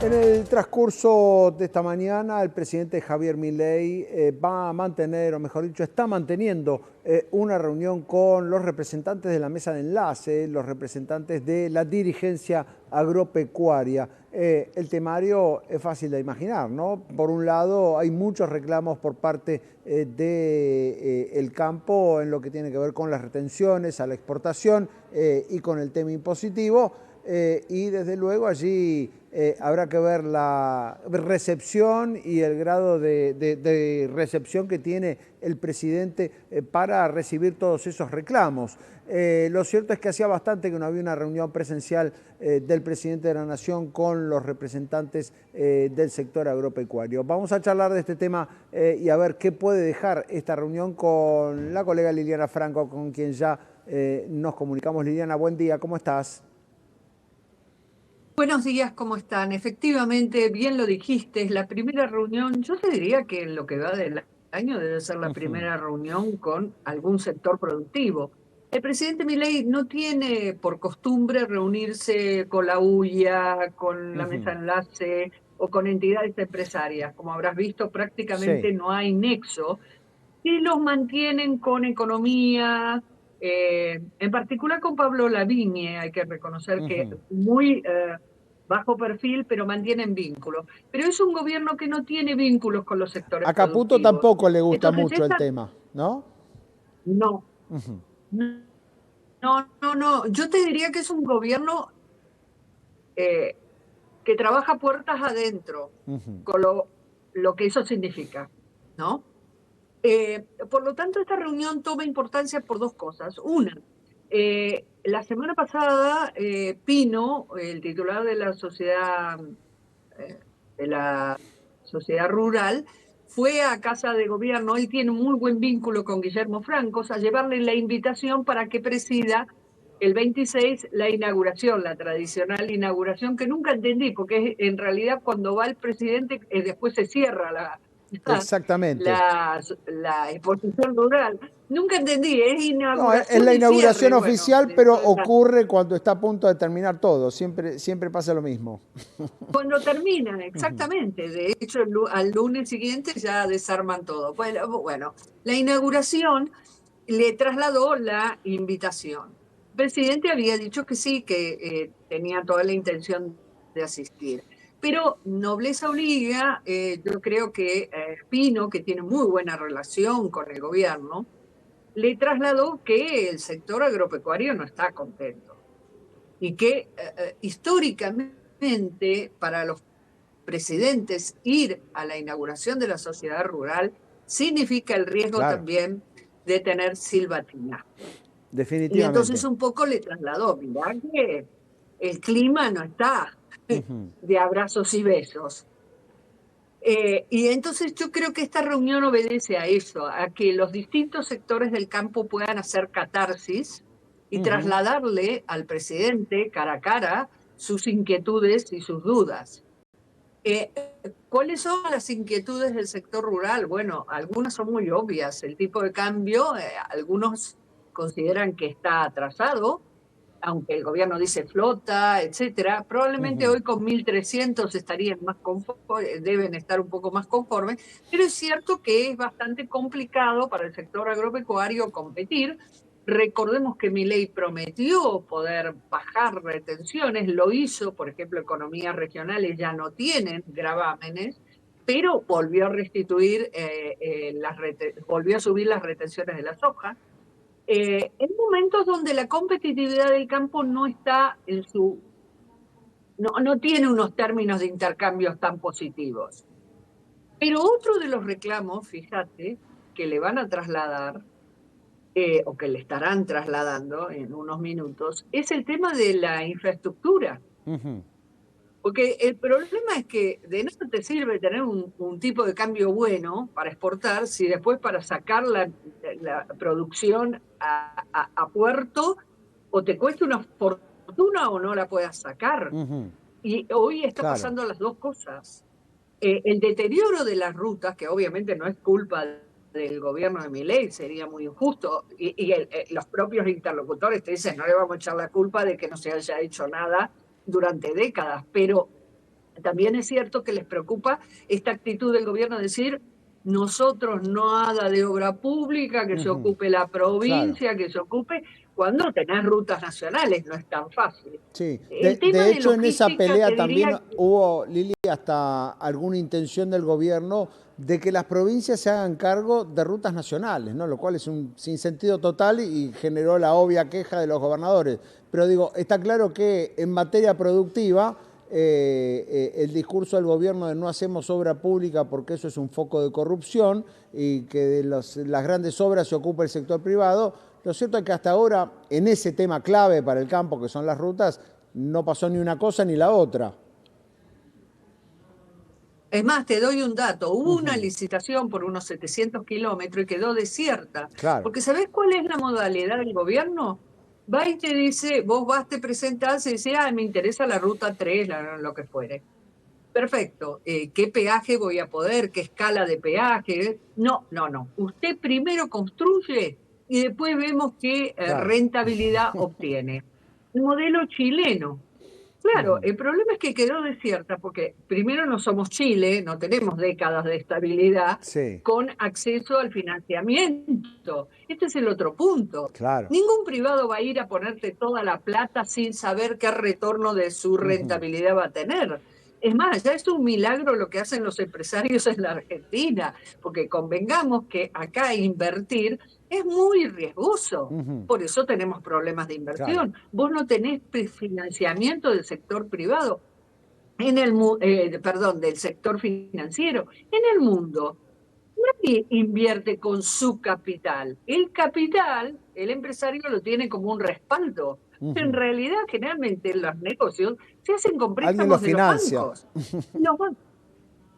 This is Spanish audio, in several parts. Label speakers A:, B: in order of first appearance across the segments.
A: En el transcurso de esta mañana, el presidente Javier Milei va a mantener, o mejor dicho, está manteniendo una reunión con los representantes de la mesa de enlace, los representantes de la dirigencia agropecuaria. El temario es fácil de imaginar, ¿no? Por un lado, hay muchos reclamos por parte del campo en lo que tiene que ver con las retenciones a la exportación y con el tema impositivo. Y desde luego allí habrá que ver la recepción y el grado de recepción que tiene el presidente para recibir todos esos reclamos. Lo cierto es que hacía bastante que no había una reunión presencial del presidente de la Nación con los representantes del sector agropecuario. Vamos a charlar de este tema y a ver qué puede dejar esta reunión con la colega Liliana Franco, con quien ya nos comunicamos. Liliana, buen día, ¿cómo estás?
B: Buenos días, ¿cómo están? Efectivamente, bien lo dijiste, es la primera reunión, yo te diría que en lo que va del año debe ser la
A: Ujú,
B: primera reunión con algún sector productivo. El presidente Milei no tiene por costumbre reunirse con la UIA, con la mesa
A: ujú.
B: enlace o con entidades empresarias. Como habrás visto,
A: Sí.
B: prácticamente no hay nexo y los mantienen con economía, en particular con Pablo Lavigne, hay que reconocer que
A: Ujú.
B: muy bajo perfil, pero mantienen vínculos. Pero es un gobierno que no tiene vínculos con los sectores
A: A Caputo
B: productivos.
A: tampoco le gusta
B: Entonces,
A: mucho el tema, ¿no?
B: no,
A: Ujú,
B: no. Yo te diría que es un gobierno eh, que trabaja puertas adentro,
A: ujú,
B: con lo que eso significa, ¿no? Por lo tanto, esta reunión toma importancia por dos cosas. Una, la semana pasada, Pino, el titular eh, de la sociedad rural, fue a Casa de Gobierno, él tiene un muy buen vínculo con Guillermo Francos, a llevarle la invitación para que presida el 26 la inauguración, la tradicional inauguración, que nunca entendí, porque en realidad cuando va el presidente, después se cierra la,
A: exactamente.
B: la exposición rural. Nunca entendí, es
A: No, es
B: inauguración
A: la
B: y cierre,
A: inauguración
B: bueno,
A: oficial, pero ocurre cuando está a punto de terminar todo. Siempre pasa lo mismo.
B: cuando terminan,
A: Ujú,
B: exactamente. De hecho, al lunes siguiente ya desarman todo. Bueno, la inauguración le trasladó la invitación. El presidente había dicho que sí, que tenía toda la intención de asistir. Pero nobleza obliga, yo creo que Pino, que tiene muy buena relación con el gobierno, le trasladó que el sector agropecuario no está contento y que históricamente para los presidentes ir a la inauguración de la sociedad rural significa el riesgo
A: claro,
B: también de tener silbatina. Y entonces
A: definitivamente.
B: un poco le trasladó, mirá que el clima no está
A: Ujú,
B: de abrazos y besos. Y entonces yo creo que esta reunión obedece a eso, a que los distintos sectores del campo puedan hacer catarsis y
A: ujú.
B: trasladarle al presidente cara a cara sus inquietudes y sus dudas. Eh, ¿Cuáles son las inquietudes del sector rural? Bueno, algunas son muy obvias. El tipo de cambio, algunos consideran que está atrasado, aunque el gobierno dice flota, etcétera. Probablemente
A: Ujú.
B: hoy con 1.300 estarían más conformes, deben estar un poco más conformes, pero es cierto que es bastante complicado para el sector agropecuario competir. Recordemos que Milei prometió poder bajar retenciones, lo hizo, por ejemplo, economías regionales ya no tienen gravámenes, pero volvió a restituir, volvió a subir las retenciones de la soja. En momentos donde la competitividad del campo no está en no tiene unos términos de intercambios tan positivos. Pero otro de los reclamos, fíjate, que le van a trasladar, o que le estarán trasladando en unos minutos, es el tema de la infraestructura.
A: Ujú.
B: Porque el problema es que de nada te sirve tener un tipo de cambio bueno para exportar si después para sacar la producción a puerto o te cuesta una fortuna o no la puedas sacar.
A: Ujú.
B: Y hoy está
A: Claro,
B: pasando las dos cosas. El deterioro de las rutas, que obviamente no es culpa del gobierno de Milei, sería muy injusto, los propios interlocutores te dicen, no le vamos a echar la culpa de que no se haya hecho nada durante décadas, pero También es cierto que les preocupa esta actitud del gobierno de decir, nosotros nada de obra pública, que se ocupe la
A: Claro.
B: provincia, que se ocupe, cuando tenés rutas nacionales, no es tan fácil.
A: Sí,
B: El tema
A: de
B: de
A: hecho en esa
B: logística,
A: pelea
B: te diría,
A: también hubo, Lili, hasta alguna intención del gobierno de que las provincias se hagan cargo de rutas nacionales, ¿no? Lo cual es un sinsentido total y generó la obvia queja de los gobernadores. Pero digo, está claro que en materia productiva el discurso del gobierno de no hacemos obra pública porque eso es un foco de corrupción y que de las grandes obras se ocupa el sector privado. Lo cierto es que hasta ahora, en ese tema clave para el campo, que son las rutas, no pasó ni una cosa ni la otra.
B: es más, te doy un dato, hubo una licitación por unos 700 kilómetros y quedó desierta,
A: Claro.
B: porque ¿sabés cuál es la modalidad del gobierno? Va y te dice, vos vas, te presentás y dices, me interesa la ruta 3, lo que fuere. Perfecto. ¿Qué peaje voy a poder? ¿Qué escala de peaje? No, no, no. Usted primero construye y después vemos qué
A: Claro.
B: rentabilidad obtiene. El modelo chileno. Claro, el problema es que quedó desierta porque primero no somos Chile, no tenemos décadas de estabilidad
A: Sí,
B: con acceso al financiamiento. Este es el otro punto.
A: claro.
B: Ningún privado va a ir a ponerte toda la plata sin saber qué retorno de su rentabilidad va a tener. Es más, ya es un milagro lo que hacen los empresarios en la Argentina, porque convengamos que acá invertir es muy riesgoso. Por eso tenemos problemas de
A: Claro.
B: inversión. Vos no tenés financiamiento del sector privado, perdón, del sector financiero. En el mundo, nadie invierte con su capital. El capital, el empresario lo tiene como un respaldo. Pero en realidad, generalmente los negocios se hacen con
A: Alguien lo
B: préstamos de los
A: financia.
B: bancos. Los bancos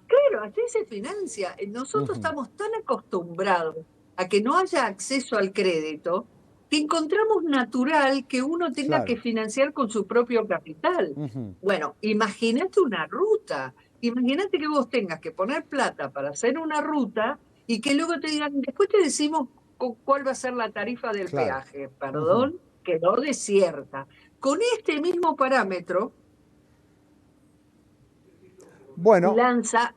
B: Claro, así se financia. Nosotros estamos tan acostumbrados a que no haya acceso al crédito que encontramos natural que uno tenga que
A: Claro.
B: financiar con su propio capital. Bueno, imagínate una ruta. Imagínate que vos tengas que poner plata para hacer una ruta y que luego te digan, después te decimos cuál va a ser la tarifa del
A: Claro.
B: peaje. Perdón, quedó desierta. Con este mismo parámetro,
A: Bueno,
B: lanza,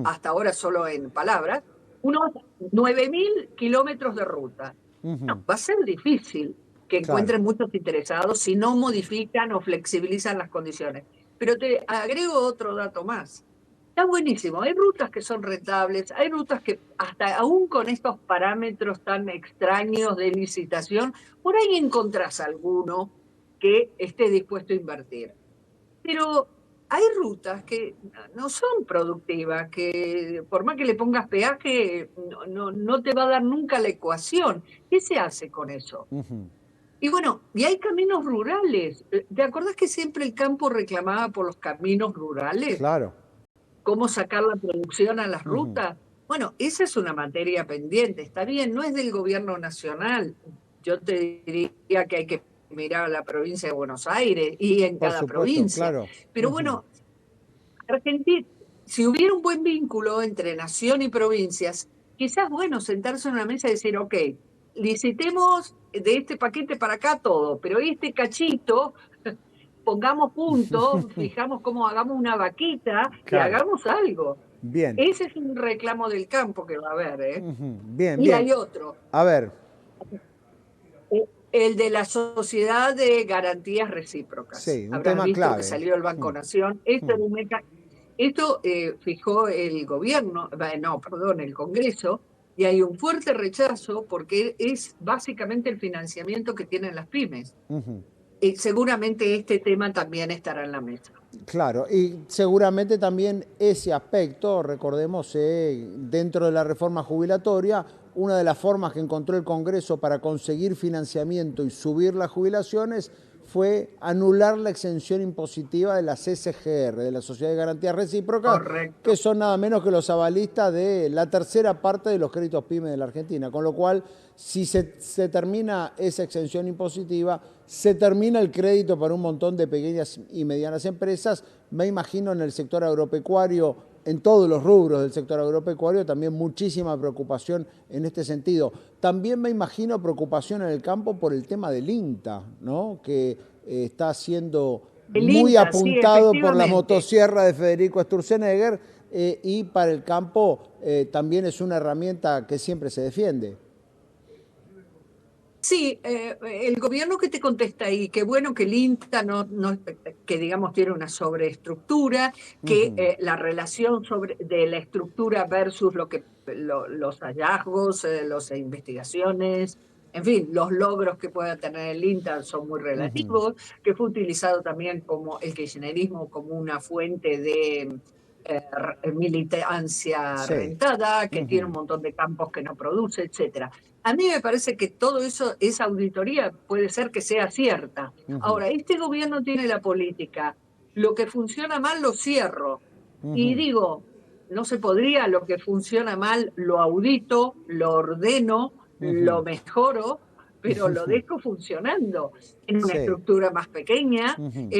B: hasta ahora solo en palabras, unos 9.000 kilómetros de ruta. No, va a ser difícil que
A: claro.
B: encuentren muchos interesados si no modifican o flexibilizan las condiciones. Pero te agrego otro dato más. Está buenísimo. Hay rutas que son rentables, hay rutas que hasta aún con estos parámetros tan extraños de licitación, por ahí encontrás alguno que esté dispuesto a invertir. Pero hay rutas que no son productivas, que por más que le pongas peaje, no te va a dar nunca la ecuación. ¿Qué se hace con eso? Y bueno, y hay caminos rurales. ¿Te acordás que siempre el campo reclamaba por los caminos rurales?
A: Claro.
B: ¿Cómo sacar la producción a las rutas? Bueno, esa es una materia pendiente. Está bien, no es del gobierno nacional. Yo te diría que hay que mirar a la provincia de Buenos Aires y en
A: Por
B: cada
A: supuesto,
B: provincia.
A: claro.
B: Pero bueno, Argentina, si hubiera un buen vínculo entre nación y provincias, quizás, bueno, sentarse en una mesa y decir, ok, licitemos de este paquete para acá todo, pero este cachito, pongamos puntos, fijamos cómo hagamos una vaquita y
A: Claro.
B: hagamos algo.
A: Bien.
B: Ese es un reclamo del campo que va a haber, ¿eh?
A: Bien,
B: Y
A: bien.
B: hay otro,
A: A ver.
B: el de la Sociedad de Garantías Recíprocas.
A: Sí, un
B: Habrás
A: tema
B: visto que
A: clave.
B: salió el Banco Nación. Esto fijó el gobierno, no, perdón, el Congreso, y hay un fuerte rechazo porque es básicamente el financiamiento que tienen las pymes. Y seguramente este tema también estará en la mesa.
A: Claro, y seguramente también ese aspecto, recordemos, dentro de la reforma jubilatoria, una de las formas que encontró el Congreso para conseguir financiamiento y subir las jubilaciones fue anular la exención impositiva de las SGR, de la Sociedad de Garantías Recíprocas, que
B: Correcto.
A: son nada menos que los avalistas de la tercera parte de los créditos PYME de la Argentina. Con lo cual, si se termina esa exención impositiva, se termina el crédito para un montón de pequeñas y medianas empresas. Me imagino en el sector agropecuario, en todos los rubros del sector agropecuario, también muchísima preocupación en este sentido. También me imagino preocupación en el campo por el tema del INTA, ¿no? Que está haciendo
B: El
A: muy
B: INTA, sí,
A: apuntado por la
B: efectivamente.
A: motosierra de Federico Sturzenegger, y para el campo también es una herramienta que siempre se defiende.
B: Sí, el gobierno que te contesta ahí, qué bueno que el INTA que digamos tiene una sobreestructura, que la relación de la estructura versus los hallazgos, las investigaciones, en fin, los logros que pueda tener el INTA son muy relativos, que fue utilizado también como el kirchnerismo como una fuente de militancia
A: Sí.
B: rentada, que tiene un montón de campos que no produce, etcétera. A mí me parece que todo eso, esa auditoría puede ser que sea cierta. Ahora, este gobierno tiene la política, lo que funciona mal lo cierro. Y digo, no se podría, lo que funciona mal lo audito, lo ordeno, lo mejoro, pero lo dejo funcionando en una
A: Sí.
B: estructura más pequeña,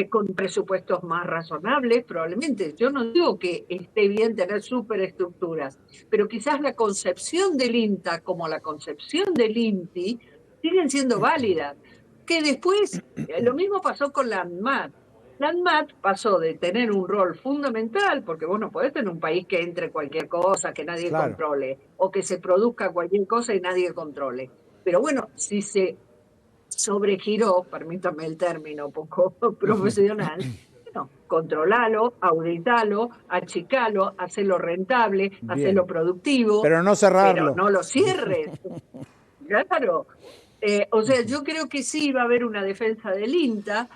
B: con presupuestos más razonables, probablemente. Yo no digo que esté bien tener superestructuras, pero quizás la concepción del INTA como la concepción del INTI siguen siendo válidas. Que después, lo mismo pasó con la ANMAT. La ANMAT pasó de tener un rol fundamental, porque vos no podés tener un país que entre cualquier cosa, que nadie
A: Claro.
B: controle, o que se produzca cualquier cosa y nadie controle. Pero bueno, si se sobregiró, permítame el término poco profesional, bueno, controlalo, auditalo, achicalo, hacelo rentable, hacelo
A: Bien.
B: productivo,
A: Pero no
B: pero
A: cerrarlo.
B: no lo cierres. Claro. O sea, yo creo que sí va a haber una defensa del INTA,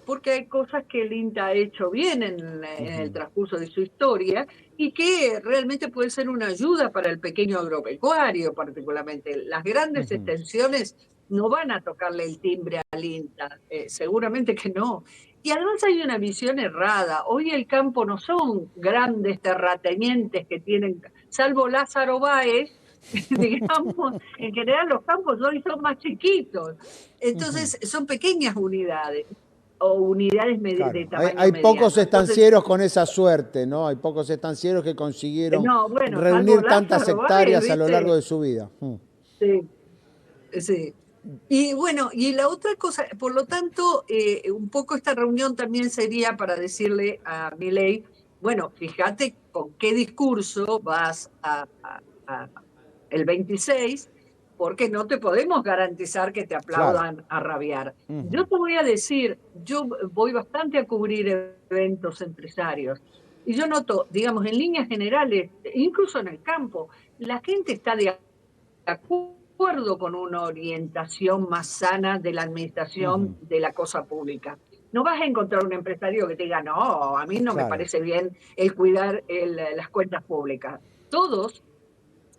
B: porque hay cosas que el INTA ha hecho bien en el transcurso de su historia y que realmente puede ser una ayuda para el pequeño agropecuario, particularmente. Las grandes extensiones no van a tocarle el timbre al INTA, seguramente que no. Y además hay una visión errada. Hoy el campo no son grandes terratenientes que tienen, salvo Lázaro Báez, digamos, en general los campos hoy son más chiquitos. Entonces, son pequeñas unidades o unidades de
A: Claro,
B: tamaño
A: hay pocos
B: mediano. Entonces,
A: estancieros con esa suerte, ¿no? Hay pocos estancieros que consiguieron
B: no, bueno, salvo
A: reunir tantas
B: Lázaro Báez,
A: hectáreas a lo largo
B: ¿viste?
A: de su vida.
B: Sí, sí. Y bueno, y la otra cosa, por lo tanto, un poco esta reunión también sería para decirle a Milei, bueno, fíjate con qué discurso vas a el 26, porque no te podemos garantizar que te
A: Claro.
B: aplaudan a rabiar. Yo te voy a decir, yo voy bastante a cubrir eventos empresarios, y yo noto, digamos, en líneas generales, incluso en el campo, la gente está de acuerdo con una orientación más sana de la administración de la cosa pública. No vas a encontrar un empresario que te diga, no, a mí no me
A: Claro.
B: parece bien el cuidar las cuentas públicas. Todos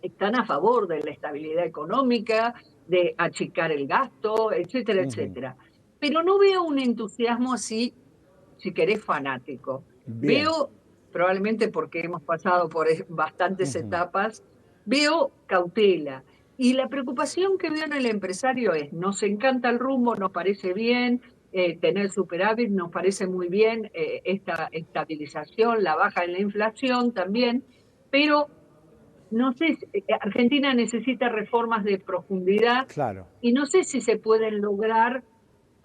B: están a favor de la estabilidad económica, de achicar el gasto, etcétera, etcétera. Pero no veo un entusiasmo así, si querés, fanático.
A: Bien.
B: Veo, probablemente porque hemos pasado por bastantes etapas, veo cautela. Y la preocupación que veo en el empresario es, nos encanta el rumbo, nos parece bien, tener superávit, nos parece muy bien esta estabilización, la baja en la inflación también, pero no sé, Argentina necesita reformas de profundidad
A: Claro.
B: y no sé si se pueden lograr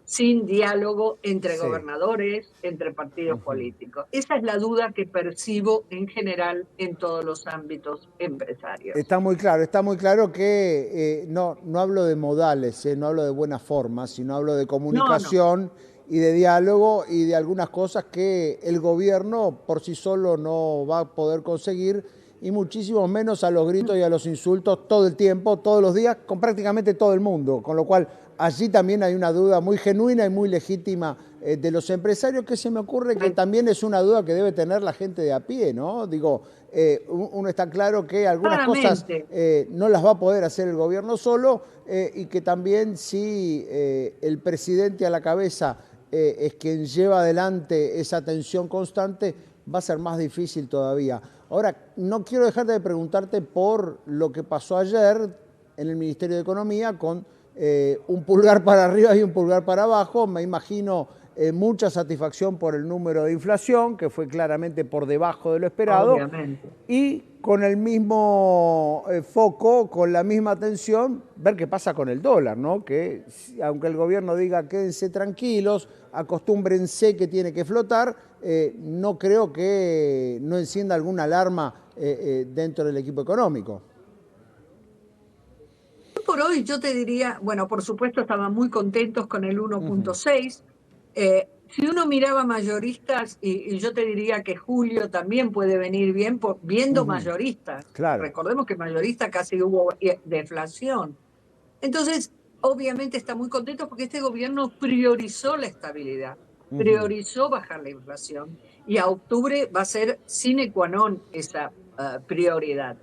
B: sin diálogo entre
A: Sí.
B: gobernadores, entre partidos políticos. Esa es la duda que percibo en general en todos los ámbitos empresarios.
A: Está muy claro que no hablo de modales, no hablo de buenas formas, sino hablo de
B: No, no,
A: comunicación y de diálogo y de algunas cosas que el gobierno por sí solo no va a poder conseguir, y muchísimo menos a los gritos y a los insultos todo el tiempo, todos los días, con prácticamente todo el mundo. Con lo cual, allí también hay una duda muy genuina y muy legítima de los empresarios, que se me ocurre que también es una duda que debe tener la gente de a pie, ¿no? Digo, uno está claro que algunas cosas
B: claramente.
A: no las va a poder hacer el gobierno solo, y que también si el presidente a la cabeza es quien lleva adelante esa tensión constante, va a ser más difícil todavía. Ahora, no quiero dejar de preguntarte por lo que pasó ayer en el Ministerio de Economía con un pulgar para arriba y un pulgar para abajo. Me imagino mucha satisfacción por el número de inflación, que fue claramente por debajo de lo esperado,
B: obviamente.
A: y con el mismo foco, con la misma atención, ver qué pasa con el dólar, ¿no? Que aunque el gobierno diga quédense tranquilos, acostúmbrense que tiene que flotar, no creo que no encienda alguna alarma dentro del equipo económico.
B: Por hoy yo te diría, bueno, por supuesto estaban muy contentos con el 1.6. Si uno miraba mayoristas, y yo te diría que julio también puede venir bien viendo mayoristas.
A: Claro.
B: Recordemos que mayorista casi hubo deflación. Entonces, obviamente está muy contento porque este gobierno priorizó la estabilidad, priorizó bajar la inflación y a octubre va a ser sine qua non esa prioridad.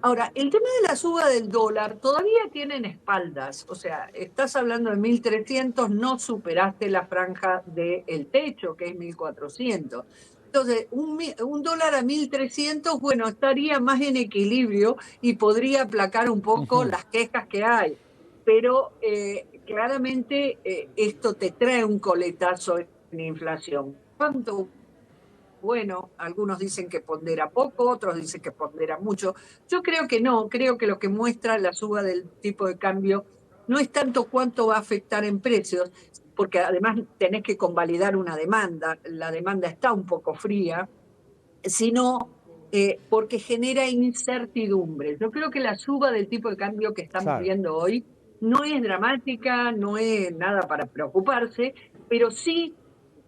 B: Ahora, el tema de la suba del dólar todavía tienen espaldas, o sea, estás hablando de 1.300, no superaste la franja del techo, que es 1.400. Entonces, un dólar a 1.300, bueno, estaría más en equilibrio y podría aplacar un poco las quejas que hay, pero claramente esto te trae un coletazo en inflación. ¿Cuánto? Bueno, algunos dicen que pondera poco, otros dicen que pondera mucho. Yo creo que no, creo que lo que muestra la suba del tipo de cambio no es tanto cuánto va a afectar en precios, porque además tenés que convalidar una demanda, la demanda está un poco fría, sino porque genera incertidumbre. Yo creo que la suba del tipo de cambio que estamos
A: Claro.
B: viendo hoy no es dramática, no es nada para preocuparse, pero sí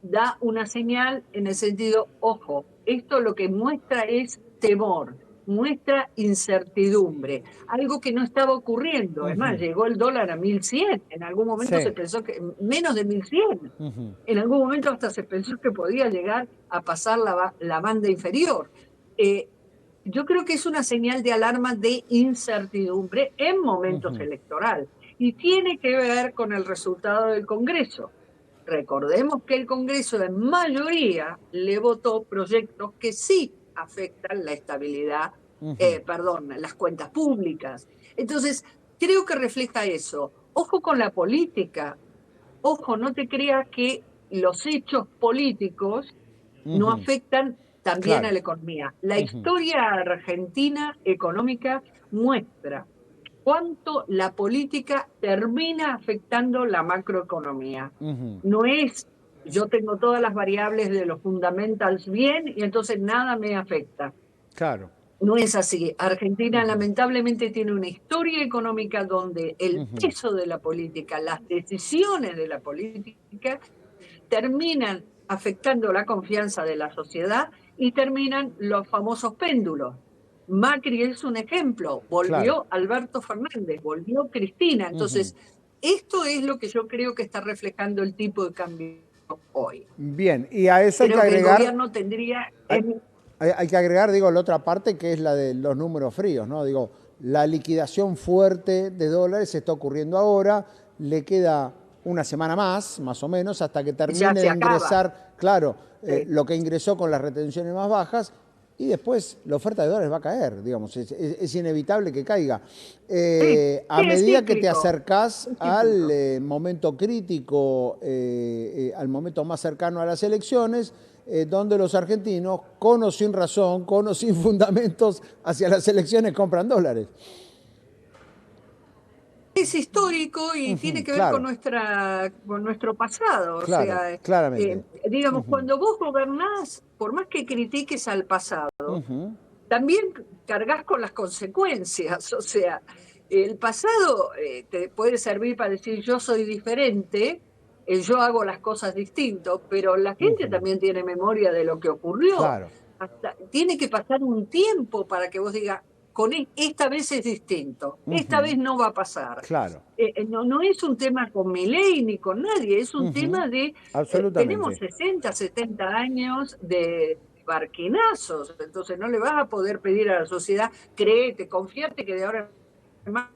B: da una señal en el sentido, ojo, esto lo que muestra es temor, muestra incertidumbre, algo que no estaba ocurriendo. Es más, llegó el dólar a 1.100, en algún momento se
A: Sí.
B: pensó que menos de 1.100, en algún momento hasta se pensó que podía llegar a pasar la banda inferior. Eh, yo creo que es una señal de alarma de incertidumbre en momentos electorales y tiene que ver con el resultado del Congreso. Recordemos que el Congreso en mayoría le votó proyectos que sí afectan la estabilidad, perdón, las cuentas públicas. Entonces, creo que refleja eso. Ojo con la política, ojo, no te creas que los hechos políticos no afectan también a
A: Claro.
B: la economía. La historia argentina económica muestra cuánto la política termina afectando la macroeconomía. No es, yo tengo todas las variables de los fundamentals bien y entonces nada me afecta.
A: Claro.
B: No es así. Argentina lamentablemente tiene una historia económica donde el peso de la política, las decisiones de la política terminan afectando la confianza de la sociedad y terminan los famosos péndulos. Macri es un ejemplo,
A: Claro.
B: volvió Alberto Fernández, volvió Cristina. Entonces, esto es lo que yo creo que está reflejando el tipo de cambio hoy.
A: Bien, y a eso hay que
B: Creo que el
A: agregar,
B: gobierno tendría...
A: hay, hay que agregar, digo, la otra parte que es la de los números fríos, ¿no? Digo, la liquidación fuerte de dólares está ocurriendo ahora, le queda una semana más o menos, hasta que
B: ya
A: termine
B: se
A: de
B: acaba.
A: ingresar, claro,
B: Sí.
A: lo que ingresó con las retenciones más bajas, y después la oferta de dólares va a caer, digamos, es inevitable que caiga.
B: Sí,
A: A
B: sí, es
A: medida que te
B: cíclico.
A: acercás
B: Es
A: al
B: cíclico.
A: momento crítico, al momento más cercano a las elecciones, donde los argentinos, con o sin razón, con o sin fundamentos, hacia las elecciones compran dólares.
B: Es histórico y tiene que ver con,
A: Claro,
B: con nuestro pasado. O
A: claro,
B: sea,
A: claramente.
B: digamos, cuando vos gobernás, por más que critiques al pasado, también cargas con las consecuencias. O sea, el pasado te puede servir para decir yo soy diferente, yo hago las cosas distinto, pero la gente también tiene memoria de lo que ocurrió.
A: Claro,
B: Tiene que pasar un tiempo para que vos digas, esta vez es distinto, esta vez no va a pasar.
A: claro.
B: No es un tema con Milei ni con nadie, es un tema de, tenemos
A: Absolutamente.
B: 60, 70 años de barquinazos, entonces no le vas a poder pedir a la sociedad, créete, confiate que de ahora en más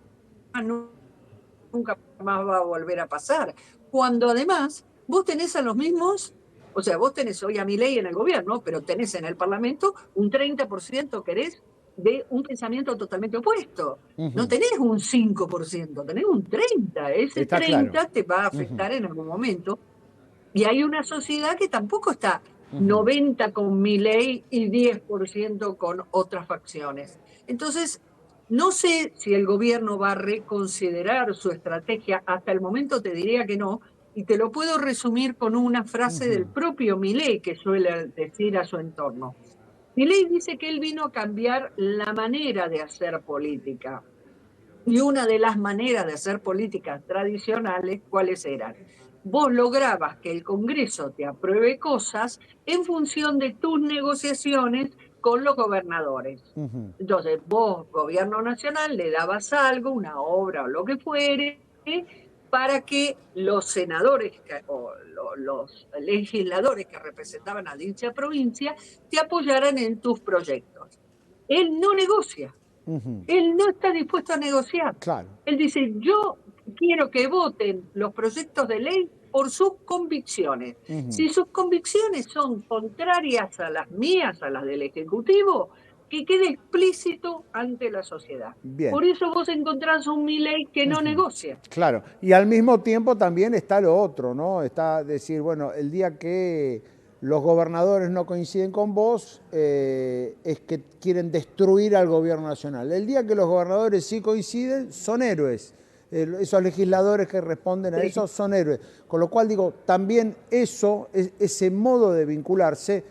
B: nunca más va a volver a pasar. Cuando además vos tenés a los mismos, o sea, vos tenés hoy a Milei en el gobierno, pero tenés en el Parlamento un 30%, querés, de un pensamiento totalmente opuesto. No tenés un 5%, tenés un 30%. Ese
A: Está claro.
B: 30% te va a afectar en algún momento Y hay una sociedad que tampoco está
A: Ujú.
B: 90 con Milei y 10% con otras facciones. Entonces, no sé si el gobierno va a reconsiderar su estrategia. Hasta el momento te diría que no. Y te lo puedo resumir con una frase
A: Ujú.
B: del propio Milei que suele decir a su entorno. Milei dice que él vino a cambiar la manera de hacer política. Y una de las maneras de hacer políticas tradicionales, ¿cuáles eran? Vos lograbas que el Congreso te apruebe cosas en función de tus negociaciones con los gobernadores.
A: Ujú.
B: Entonces, vos, gobierno nacional, le dabas algo, una obra o lo que fuere, para que los senadores o los legisladores que representaban a dicha provincia te apoyaran en tus proyectos. Él no negocia.
A: Ujú.
B: Él no está dispuesto a negociar.
A: Claro.
B: Él dice, yo quiero que voten los proyectos de ley por sus convicciones.
A: Ujú.
B: Si sus convicciones son contrarias a las mías, a las del Ejecutivo, que quede explícito ante la sociedad.
A: Bien.
B: Por eso vos encontrás un Milei que no
A: Ujú.
B: negocia.
A: Claro, y al mismo tiempo también está lo otro, ¿no? Está decir, bueno, el día que los gobernadores no coinciden con vos, es que quieren destruir al gobierno nacional. El día que los gobernadores sí coinciden, son héroes. Esos legisladores que responden a
B: Sí.
A: eso son héroes. Con lo cual digo, también eso, ese modo de vincularse,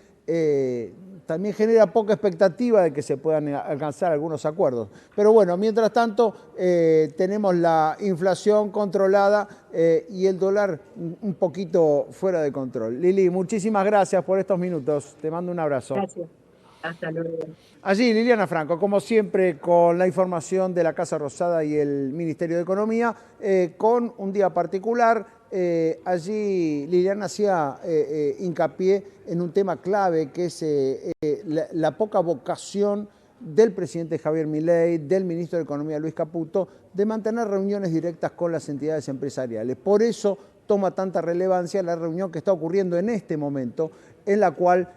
A: también genera poca expectativa de que se puedan alcanzar algunos acuerdos. Pero bueno, mientras tanto, tenemos la inflación controlada y el dólar un poquito fuera de control. Lili, muchísimas gracias por estos minutos. Te mando un abrazo.
B: Gracias. Hasta luego.
A: Allí Liliana Franco, como siempre, con la información de la Casa Rosada y el Ministerio de Economía, con un día particular. Allí Liliana hacía hincapié en un tema clave, que es la poca vocación del presidente Javier Milei, del ministro de Economía Luis Caputo, de mantener reuniones directas con las entidades empresariales. Por eso toma tanta relevancia la reunión que está ocurriendo en este momento, en la cual